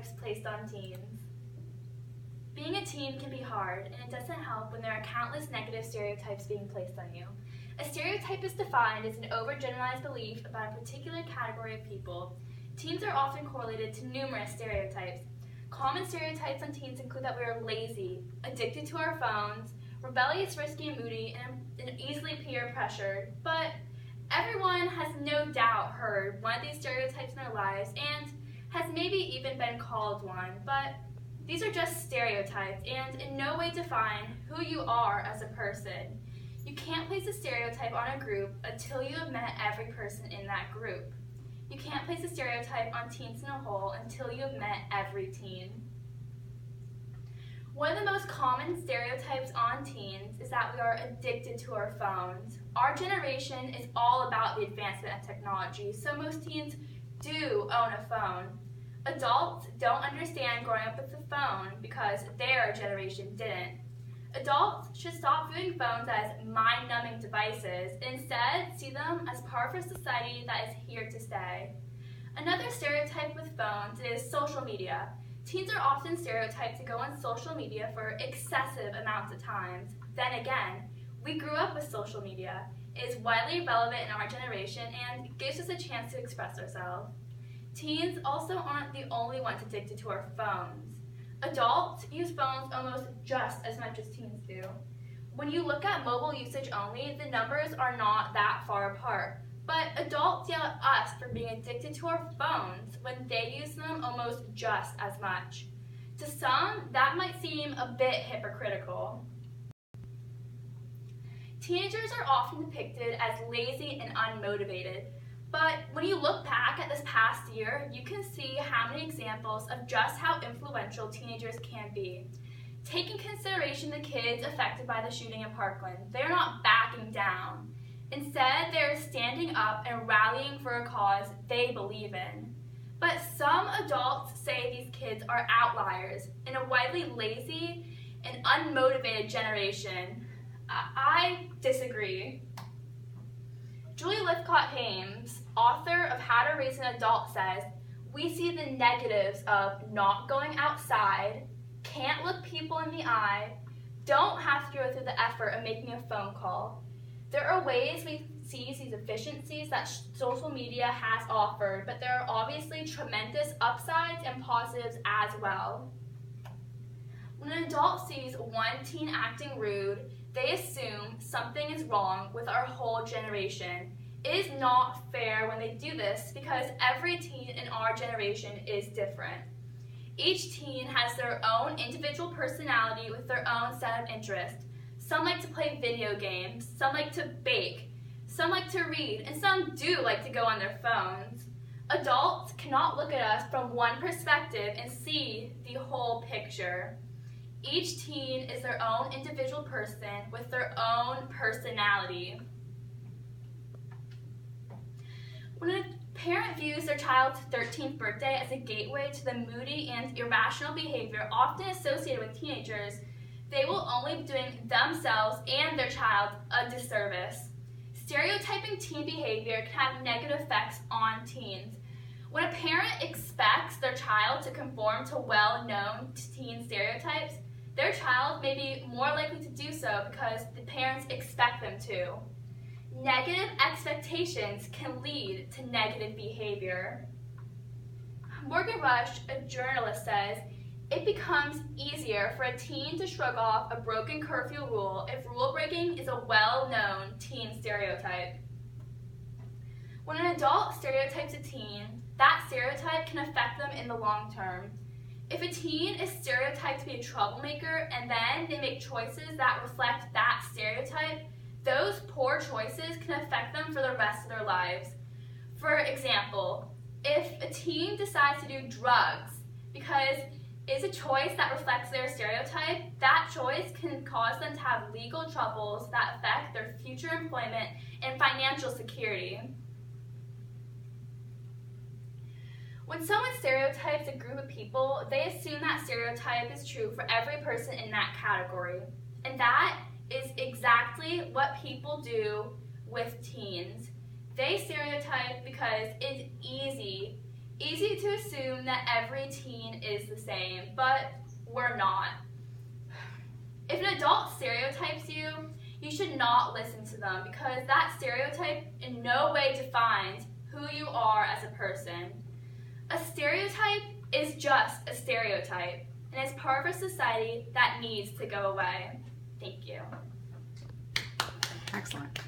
stereotypes placed on teens. Being a teen can be hard, and it doesn't help when there are countless negative stereotypes being placed on you. A stereotype is defined as an overgeneralized belief about a particular category of people. Teens are often correlated to numerous stereotypes. Common stereotypes on teens include that we are lazy, addicted to our phones, rebellious, risky, and moody, and easily peer pressured. But everyone has no doubt heard one of these stereotypes in their lives and has maybe even been called one. But these are just stereotypes and in no way define who you are as a person. You can't place a stereotype on a group until you have met every person in that group. You can't place a stereotype on teens in a whole until you have met every teen. One of the most common stereotypes on teens is that we are addicted to our phones. Our generation is all about the advancement of technology, so most teens do own a phone. Adults don't understand growing up with a phone because their generation didn't. Adults should stop viewing phones as mind-numbing devices and instead see them as part of a society that is here to stay. Another stereotype with phones is social media. Teens are often stereotyped to go on social media for excessive amounts of times. Then again, we grew up with social media. It is widely relevant in our generation and gives us a chance to express ourselves. Teens also aren't the only ones addicted to our phones. Adults use phones almost just as much as teens do. When you look at mobile usage only, the numbers are not that far apart. But adults yell at us for being addicted to our phones when they use them almost just as much. To some, that might seem a bit hypocritical. Teenagers are often depicted as lazy and unmotivated. But when you look back at this past year, you can see how many examples of just how influential teenagers can be. Take in consideration the kids affected by the shooting in Parkland. They're not backing down. Instead, they're standing up and rallying for a cause they believe in. But some adults say these kids are outliers in a widely lazy and unmotivated generation. I disagree. Julie Lifcott-Hames, author of How to Raise an Adult, says, "We see the negatives of not going outside, can't look people in the eye, don't have to go through the effort of making a phone call. There are ways we seize these efficiencies that social media has offered, but there are obviously tremendous upsides and positives as well." When an adult sees one teen acting rude, they assume something is wrong with our whole generation. It is not fair when they do this because every teen in our generation is different. Each teen has their own individual personality with their own set of interests. Some like to play video games, some like to bake, some like to read, and some do like to go on their phones. Adults cannot look at us from one perspective and see the whole picture. Each teen is their own individual person with their own personality. When a parent views their child's 13th birthday as a gateway to the moody and irrational behavior often associated with teenagers, they will only be doing themselves and their child a disservice. Stereotyping teen behavior can have negative effects on teens. When a parent expects their child to conform to well-known teen stereotypes, their child may be more likely to do so because the parents expect them to. Negative expectations can lead to negative behavior. Morgan Rush, a journalist, says, "It becomes easier for a teen to shrug off a broken curfew rule if rule breaking is a well-known teen stereotype." When an adult stereotypes a teen, that stereotype can affect them in the long term. If a teen is stereotyped to be a troublemaker and then they make choices that reflect that stereotype, those poor choices can affect them for the rest of their lives. For example, if a teen decides to do drugs because it's a choice that reflects their stereotype, that choice can cause them to have legal troubles that affect their future employment and financial security. When someone stereotypes a group of people, they assume that stereotype is true for every person in that category. And that is exactly what people do with teens. They stereotype because it's easy Easy to assume that every teen is the same, but we're not. If an adult stereotypes you, you should not listen to them because that stereotype in no way defines who you are as a person. A stereotype is just a stereotype, and it's part of a society that needs to go away. Thank you. Excellent.